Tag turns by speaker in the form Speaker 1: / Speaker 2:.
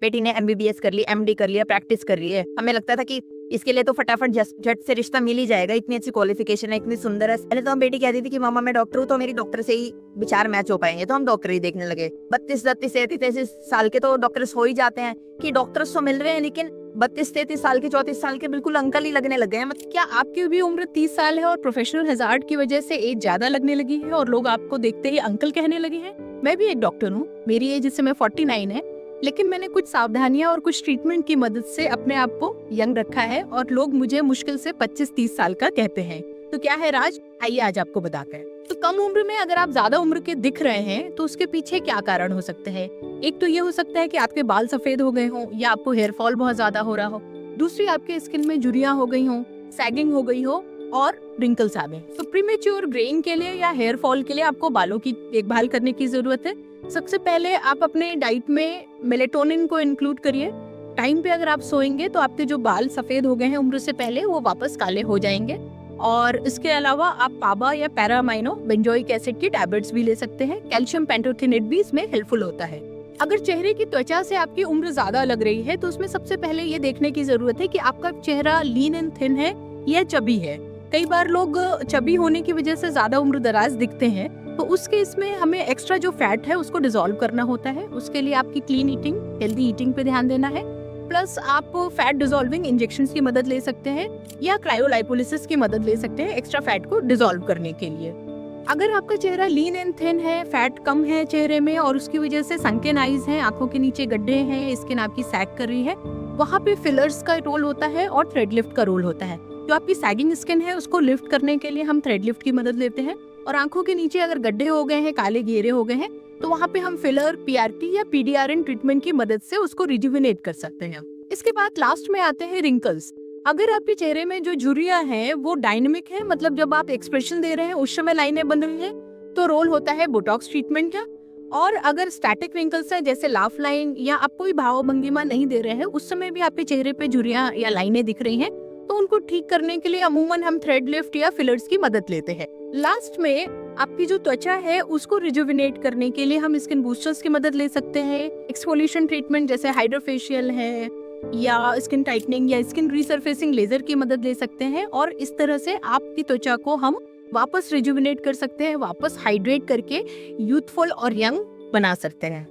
Speaker 1: बेटी ने एमबीबीएस कर ली, एमडी कर लिया, प्रैक्टिस कर रही है। हमें लगता था कि इसके लिए तो फटाफट झट से रिश्ता मिल ही जाएगा, इतनी अच्छी क्वालिफिकेशन है, इतनी सुंदर है। पहले तो हम बेटी कहती थी कि मामा मैं डॉक्टर हूँ, तो मेरी डॉक्टर से ही विचार मैच हो पाएंगे, तो हम डॉक्टर ही देखने लगे। 32, 33, 33 साल के तो डॉक्टर्स हो ही जाते हैं कि डॉक्टर्स तो मिल रहे हैं, लेकिन 32, 33 साल के, 34 साल के बिल्कुल अंकल ही लगने लगे हैं। मतलब
Speaker 2: क्या आपकी भी उम्र 30 साल है और प्रोफेशनल हैजार्ड की वजह से एज ज्यादा लगने लगी है और लोग आपको देखते ही अंकल कहने लगे हैं? मैं भी एक डॉक्टर हूँ, मेरी एज इस समय 49 है, लेकिन मैंने कुछ सावधानियां और कुछ ट्रीटमेंट की मदद से अपने आप को यंग रखा है और लोग मुझे मुश्किल से 25-30 साल का कहते हैं। तो क्या है राज, आइए आज आपको बताते हैं। तो कम उम्र में अगर आप ज्यादा उम्र के दिख रहे हैं तो उसके पीछे क्या कारण हो सकते हैं? एक तो ये हो सकता है कि आपके बाल सफेद हो गए हों या आपको हेयर फॉल बहुत ज्यादा हो रहा हो। दूसरी, आपके स्किन में झुर्रियां हो गई हों, सैगिंग हो गई हो और रिंकल्स आ गए। तो प्रीमेच्योर ग्रेइंग के लिए या हेयर फॉल के लिए आपको बालों की देखभाल करने की जरूरत है। सबसे पहले आप अपने डाइट में मेलेटोनिन को इंक्लूड करिए। टाइम पे अगर आप सोएंगे तो आपके जो बाल सफेद हो गए हैं उम्र से पहले, वो वापस काले हो जाएंगे। और इसके अलावा आप पाबा या पैरामाइनो बेंजोइक एसिड की टैबलेट्स भी ले सकते हैं। कैल्शियम पेंटोथेनेट भी इसमें हेल्पफुल होता है। अगर चेहरे की त्वचा से आपकी उम्र ज्यादा लग रही है तो उसमें सबसे पहले ये देखने की जरूरत है कि आपका चेहरा लीन एंड थिन है या चबी है। कई बार लोग चबी होने की वजह से ज्यादा उम्र दराज दिखते हैं, तो उस केस में हमें एक्स्ट्रा जो फैट है उसको डिसॉल्व करना होता है। उसके लिए आपकी क्लीन ईटिंग, हेल्दी ईटिंग पे ध्यान देना है। प्लस आप फैट डिसॉल्विंग इंजेक्शंस की मदद ले सकते हैं या क्रायोलाइपोलिसिस की मदद ले सकते हैं एक्स्ट्रा फैट को डिसॉल्व करने के लिए। अगर आपका चेहरा लीन एंड थिन है, फैट कम है चेहरे में और उसकी वजह से सनकेन आईज हैं, आंखों के नीचे गड्ढे हैं, स्किन आपकी सैग कर रही है, वहाँ पे फिलर्स का रोल होता है और थ्रेड लिफ्ट का रोल होता है। जो आपकी सैगिंग स्किन है उसको लिफ्ट करने के लिए हम थ्रेड लिफ्ट की मदद लेते हैं। और आंखों के नीचे अगर गड्ढे हो गए हैं, काले घेरे हो गए हैं, तो वहाँ पे हम फिलर, पीआरटी या पीडीआरएन ट्रीटमेंट की मदद से उसको रिजुविनेट कर सकते हैं। इसके बाद लास्ट में आते हैं रिंकल्स। अगर आपके चेहरे में जो झुर्रियां हैं वो डायनेमिक है, मतलब जब आप एक्सप्रेशन दे रहे हैं उस समय लाइनें बन रही हैं, तो रोल होता है बोटॉक्स ट्रीटमेंट का। और अगर स्टैटिक रिंकल्स है जैसे लाफ लाइन या आप कोई भाव भंगिमा नहीं दे रहे हैं, उस समय भी आपके चेहरे पे झुर्रियां या लाइनें दिख रही हैं, तो उनको ठीक करने के लिए अमूमन हम थ्रेड लिफ्ट या फिलर्स की मदद लेते हैं। लास्ट में आपकी जो त्वचा है उसको रिजुविनेट करने के लिए हम स्किन बूस्टर्स की मदद ले सकते हैं। एक्सफोलिएशन ट्रीटमेंट जैसे हाइड्रोफेशियल है या स्किन टाइटनिंग या स्किन रिसर्फेसिंग लेजर की मदद ले सकते हैं। और इस तरह से आपकी त्वचा को हम वापस रिजुविनेट कर सकते हैं, वापस हाइड्रेट करके यूथफुल और यंग बना सकते हैं।